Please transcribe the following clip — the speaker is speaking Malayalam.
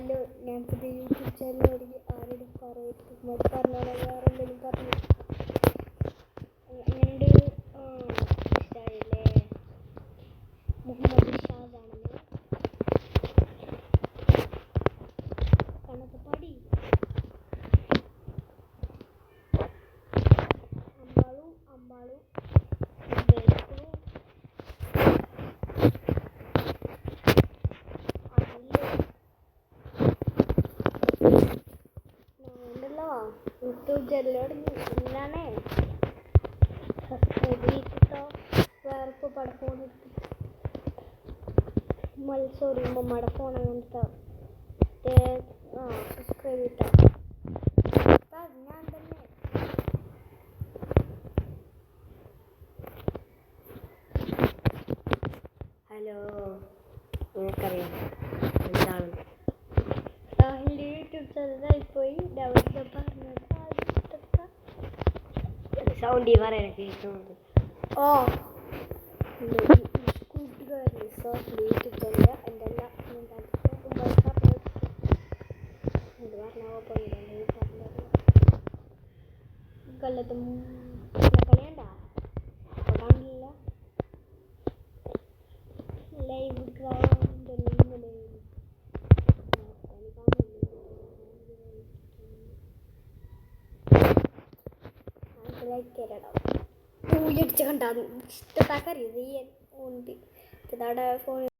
ഹലോ, ഞാൻ പുതിയ യൂട്യൂബ് ചാനൽ തുടങ്ങി. ആരോടും പറയരുത്, പറഞ്ഞാൽ വേറെ എന്തെങ്കിലും പറഞ്ഞു. എങ്ങനെയുണ്ട്? ഇഷ്ടമായില്ലേ? മുഹമ്മദ് ഷാദാണെന്ന് കണക്കപ്പാടി അമ്പാളു ഉണ്ടല്ലോ യൂട്യൂബ് ചാനലോട് ഞാനേ സബ്സ്ക്രൈബ് ചെയ്തിട്ടോ. വേറെ ഇപ്പോൾ പട ഫോൺ സോറി ഉമ്മമ്മയുടെ ഫോൺ അങ്ങനത്തെ സബ്സ്ക്രൈബ് ചെയ്തിട്ടോ. ഞാൻ തന്നെ ഹലോ, നിനക്കറിയാം എന്താണ് സാഹിൻ്റെ യൂട്യൂബ് ചാനലായിപ്പോയി. ഡൗട്ട് പറഞ്ഞത് സൗണ്ട് പറയാൻ കേൾക്കുന്നത്. കൂട്ടുകാരി സാഹിൻ്റെ യൂട്യൂബ് ചാനൽ എൻ്റെ എല്ലാ കൊല്ലത്തും കളിയണ്ട കാണില്ല. ലൈവ് ഗ്രൗണ്ട് ലൈക്ക് കണ്ടാ ഇഷ്ടത്താക്കറിയത് ഫോൺ